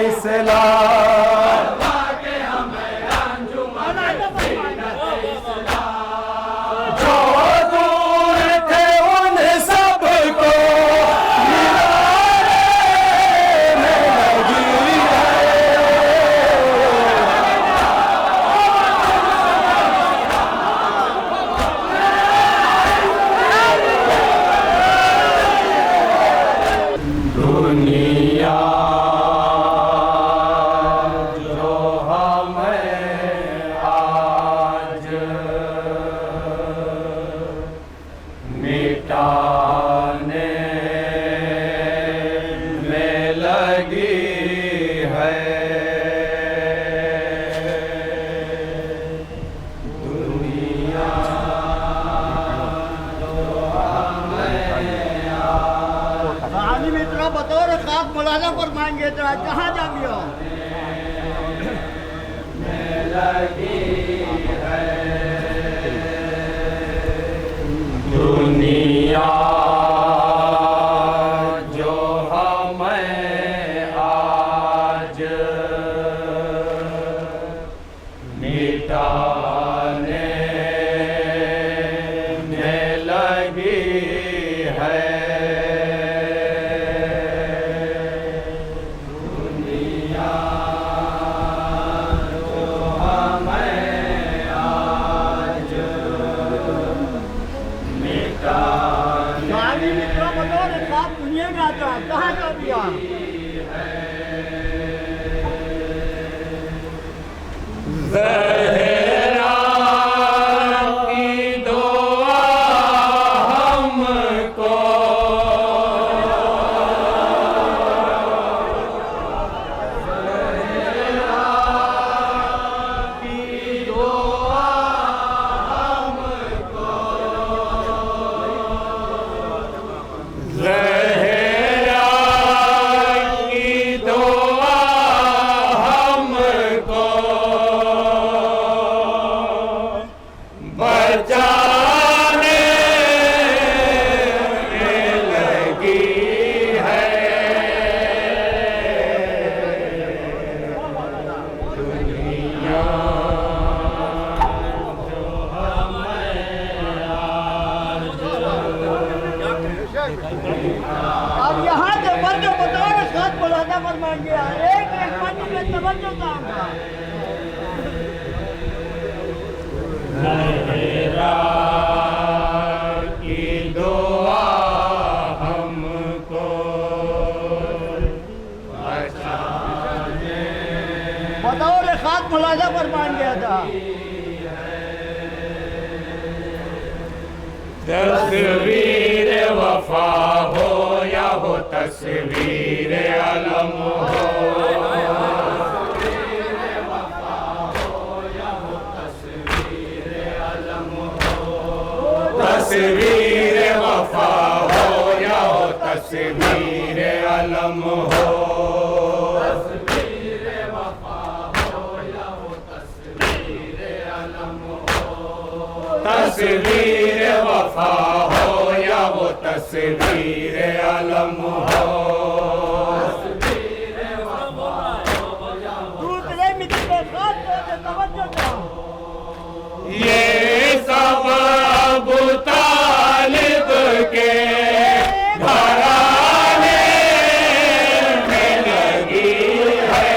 फैसला जो दूर थे उन सबको मिलाने में लगी दुनिया जो हमें आज मिटाने में लगी है दुनिया कहानी में इतना बतौर खास मौलाना पर मांगे तो कहाँ जाएंगे हो? दुनिया जो हमें आज मिटाने में लगी है दुनिया जो हमें आज मिटाने कहानी में इतना बतौर खास दुनिया में आता है कहाँ जाएंगे हो? ज़हरा की दुआ हमको ज़हरा की दुआ हमको बचाने में लगी है दुनिया जो हमें अब यहाँ से बंद बतौर खास मौलाना पर मांगे एक एक मंच में तवज्जो चाहूँगा। ज़हरा की दुआ हमको बचाने बतौर खास मौलाना पर मान गया था। तस्वीर वफा हो या हो तस्वीर अलम हो तस्वीर वफा हो या हो तस्वीर अलम हो तस्वीर वफा हो या वो तस्वीर अलम हो दूसरे मित्र के खास तौर से तवज्जो चाहूँ। ये सब अबू तालिब के घराने में लगी है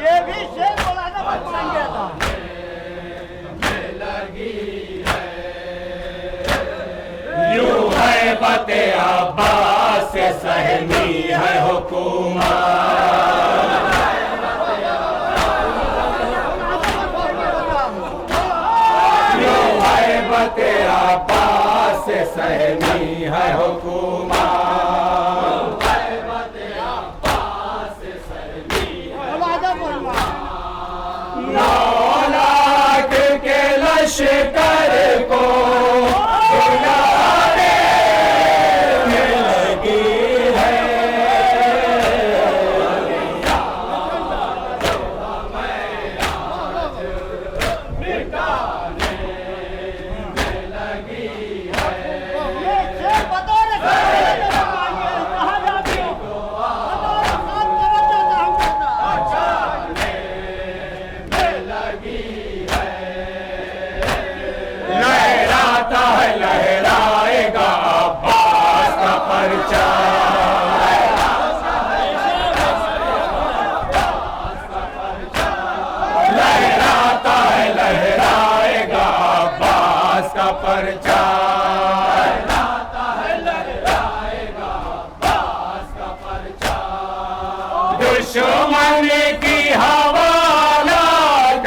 ये भी शेर मौलाना पर मान गया था। यूं है बते अब्बास से सहमी है हुकूमत यूं है बते अब्बास से सहमी है हुकूमत मौलाना पर मान। 9 लाख के लश्कर को बुलाने में लगी है दुश्मन की हवालात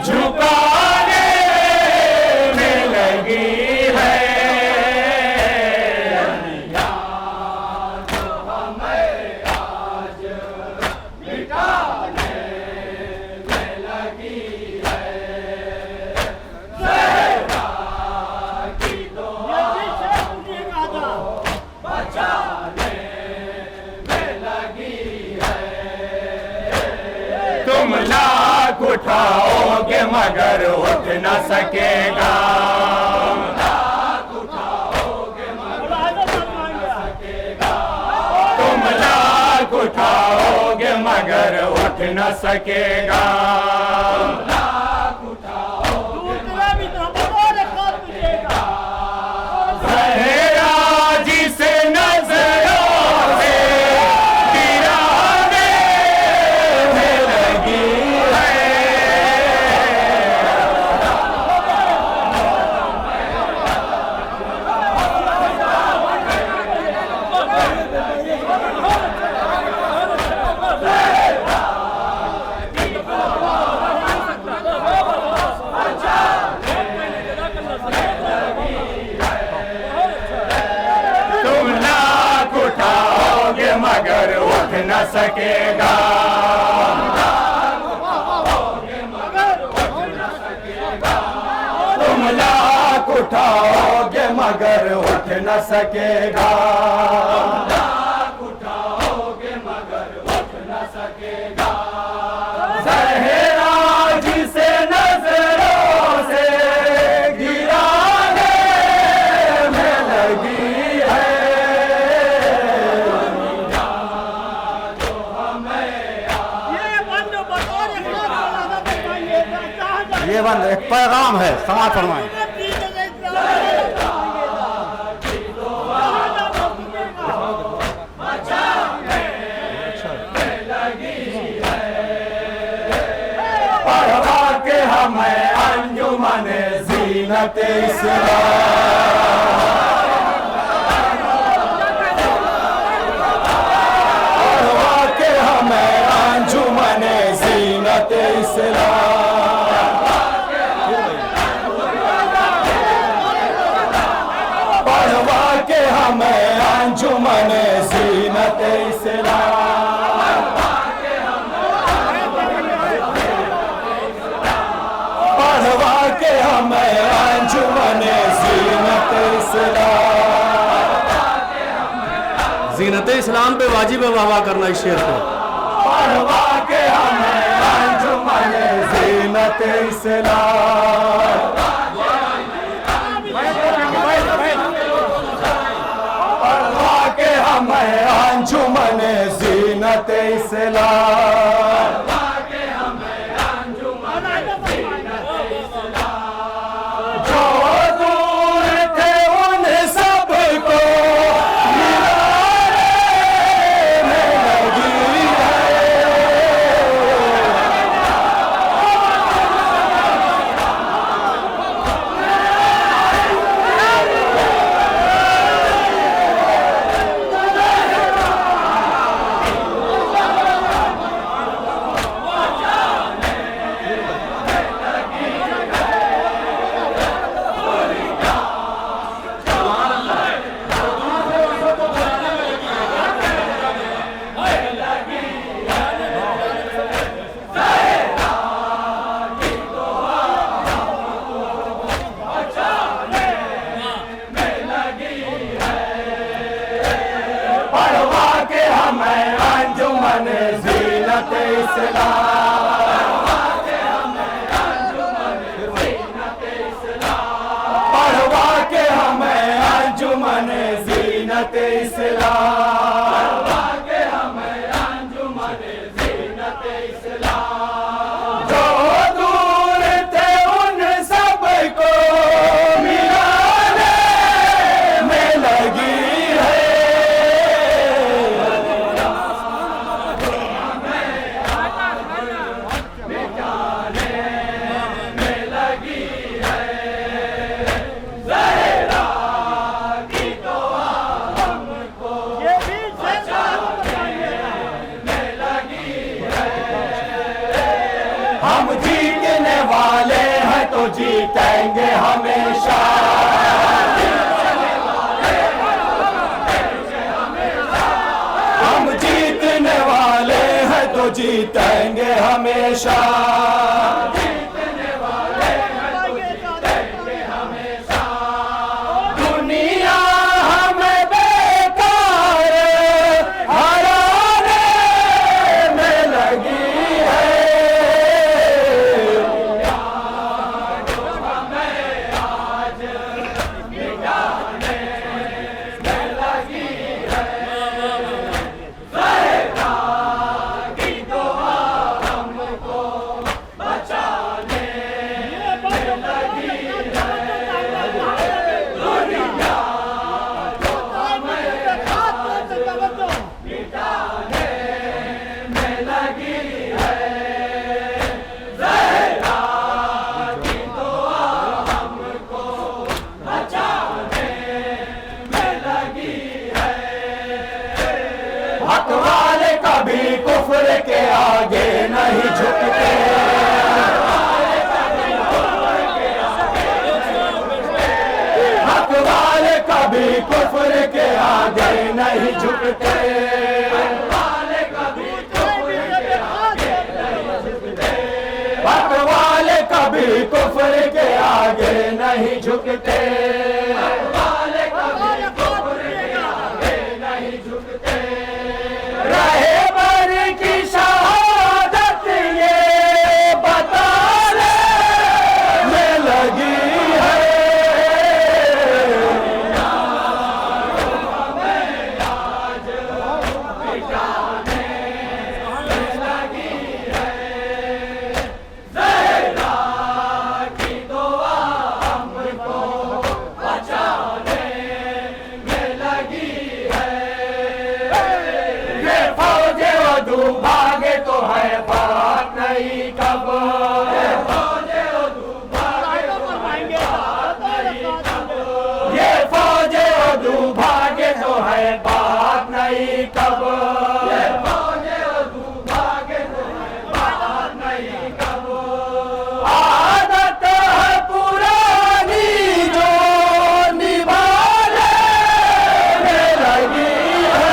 झुकाने में लगी है। तुम लाख उठाओगे मगर उठ न सकेगा। तुम लाख उठाओगे मगर उठ न सकेगा। जी से नजरों से गिराने में लगी है। तुम लाख उठाओगे मगर उठ न सकेगा। तुम लाख उठाओगे मगर उठ न सकेगा। ज़हरा जिसे नजरों से गिराने में लगी है। ये बंद एक पैगाम है, समाज फरमाएं। पढ़वा के हमें अंजुमन ज़ीनत पढ़वा के हमें अंजुमन ज़ीनत पढ़वा के हमें अंजुमन ज़ीनत पढ़वा के हमें अंजुमन ज़ीनत इस्लाम पे वाजिब है वाह करना इस शेर को। पढ़वा के हमें अंजुमन ज़ीनत पढ़वा के हमें अंजुमन ज़ीनत जो दूर थे उन सबको मिलाने में लगी है। पढ़वा के हमें अंजुमन ज़ीनत पढ़वा के हमें अंजुमन ज़ीनत जो दूर थे उन सबको मिलाने में लगी है। जीतेंगे हमेशा। हम जीतने वाले हैं तो जीतेंगे हमेशा। दुनिया हमें बेकार हराने में लगी है। हक वाले कभी कुफ्र के आगे नहीं झुकते। हक वाले कभी कुफ्र के आगे नहीं झुकते। हक वाले कभी कुफ्र के आगे नहीं झुकते। रहे बर की शहादत ये बताने में लगी है। भागे तो है बात नहीं कब। ये फौजे उर्दू भागे तो है बात नहीं कब। ये फौजे उर्दू भागे तो है बात नहीं कब। आदत है पुरानी जो निभाने में लगी है।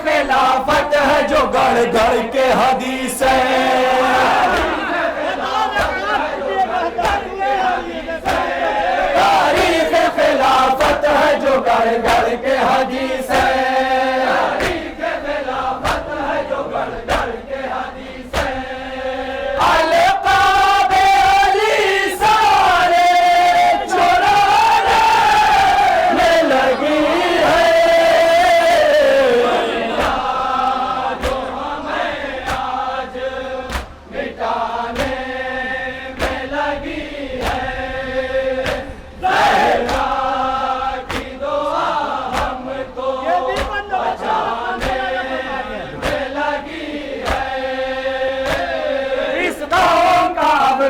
खिलाफत है जो गढ़ गढ़ के हदीस है। तारीख खिलाफत है जो गढ़ गढ़ के हदीस है। खिलाफत है जो गढ़ गढ़ के हदीस है। अलकाबे अली सारे चुराने में लगी है।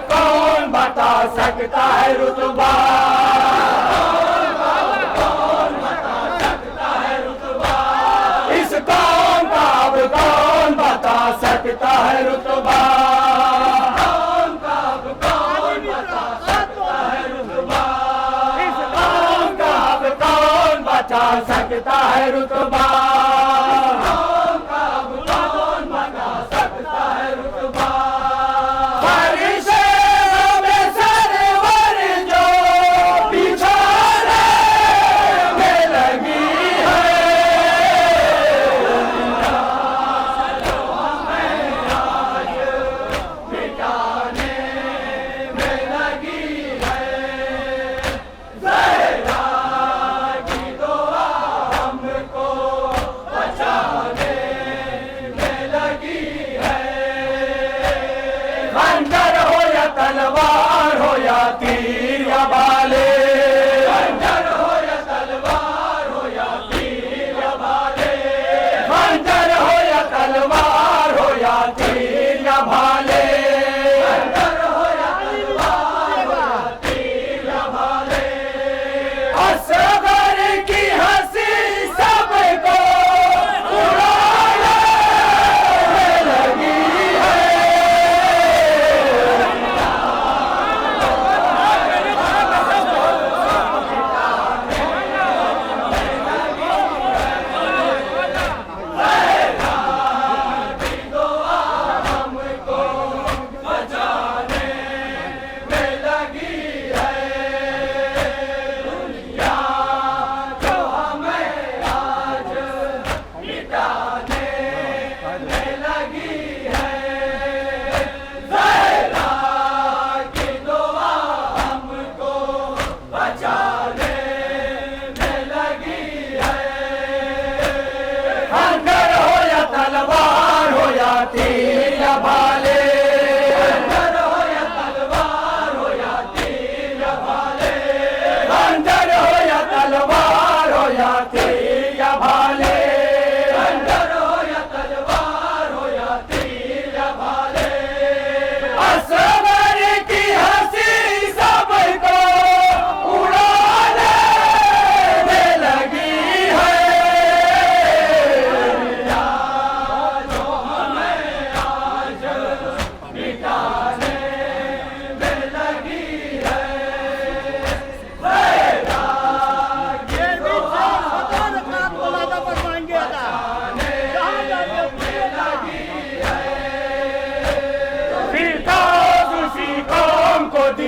कौन बता सकता है रुतबा। कौन बता सकता है रुतबा। इस कौम का अब कौन बता सकता है रुतबा। कौम का अब कौन बता सकता है रुतबा। इस कौम का अब कौन बता सकता है रुतबा। कौम का अब कौन बता सकता है रुतबा। तलवार हो या तीर या भाले। खंजर हो या तलवार हो या तीर या भाले। खंजर हो या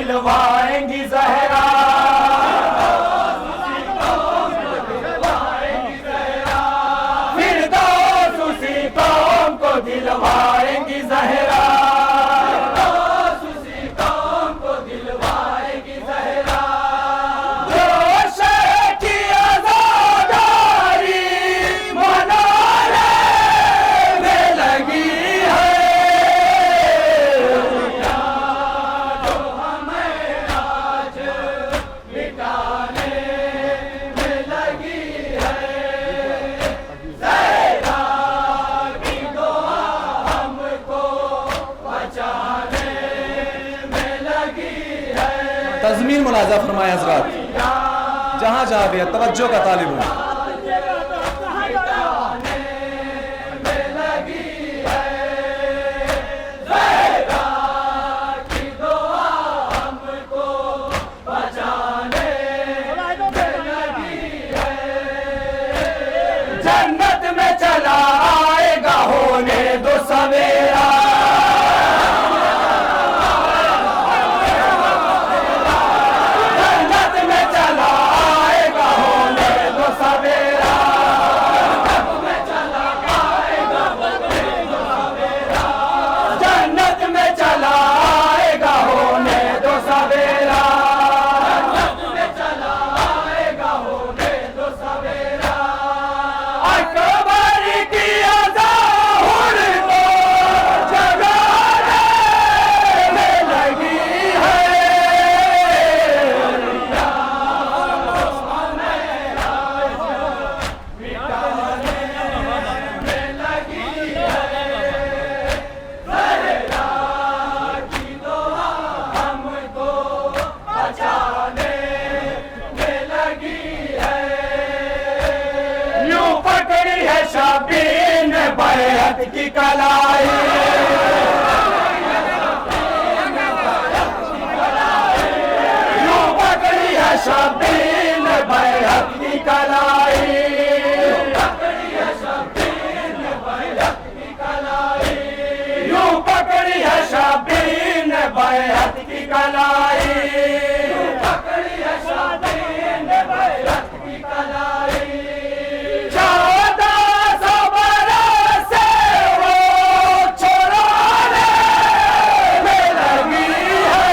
दिलवाएंगी जहरा, फिरदौस उसी कौम को दिलवाएंगी जहरा, उसी कौम को दिलवाएंगी जहरा। जो शह की आज़ादारी मनाने में लगी है, जो हमें आज मिटाने में लगी है, ज़हरा की दुआ हमको बचाने में लगी है। तज़मीन मुलाज़ा फरमाए हज़रात, जहाँ जहाँ भी है तवज्जो का तालिब हूँ। जन्नत में चला आएगा होने दो सवेरा, जन्नत में चला आएगा होने दो सवेरा, जन्नत में चला आएगा होने दो सवेरा, अकबर की अज़ाहुर को जगाने में लगी है, यूं पकड़ी है शबीर ने बैअत की कलाई, यूं पकड़ी है शबीर ने बैअत की कलाई, यूं पकड़ी है शबीर ने बैअत की कलाई, पकड़ी है शबीर ने बैअत की कलाई। 1400 बरस से वो छुड़ाने में लगी है,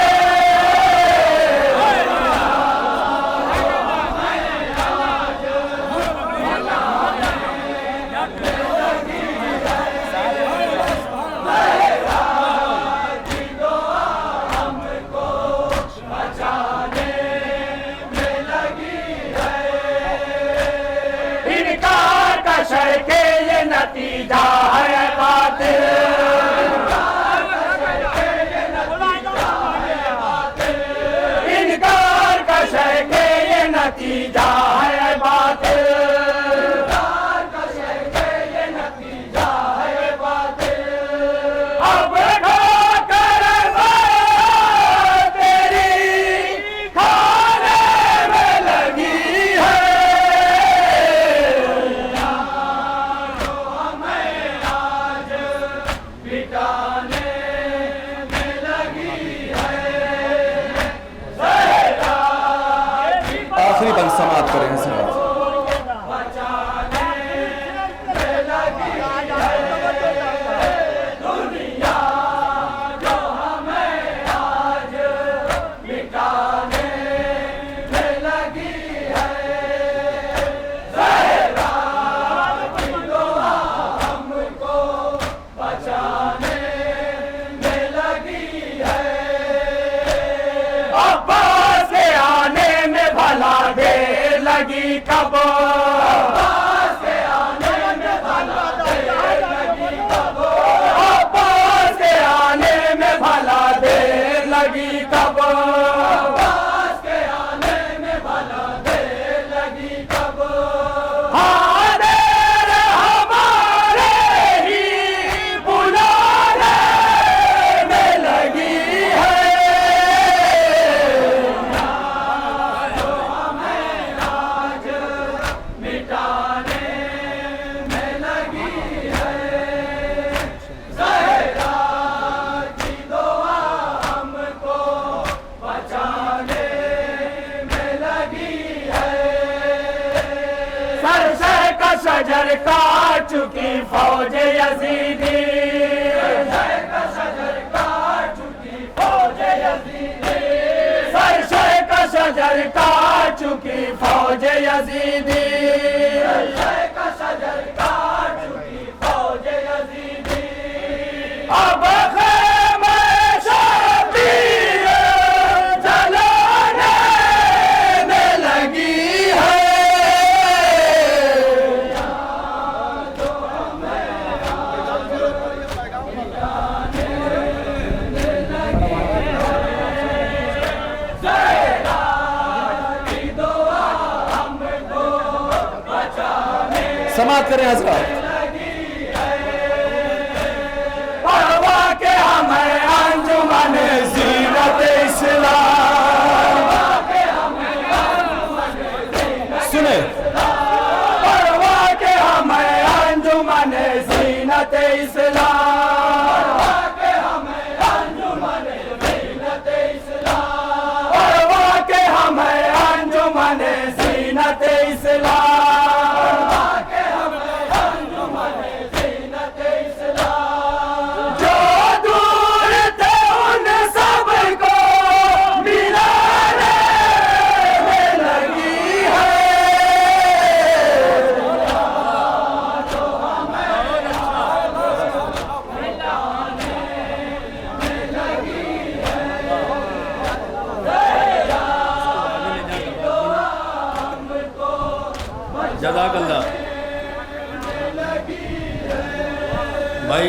इनकार का शर के ये नतीजा है बातिल, इनकार का शर के ये नतीजा है बातिल, अब ठाकर बात तेरी खाने में लगी है, जो हमें शजर काट चुकी फौज यजीदी, का शजर काट चुकी फौज यजीदी, सरशे का शजर काट चुकी फौज यजीदी, का शजर काट चुकी फौज यजीदी। अब ख़ैमे शबीर जलाने में लगी है, समाप्त करें हजरत। पढ़वा के हमें अंजुमन जीनत इस्लाम, सुने पढ़वा के हमें अंजुमन जीनत इस्लाम, पढ़वा के हमें अंजुमन जीनत इस्लाम, जो दूर थे उन सबको मिलाने में लगी है, जज़ाकल्लाह भाई।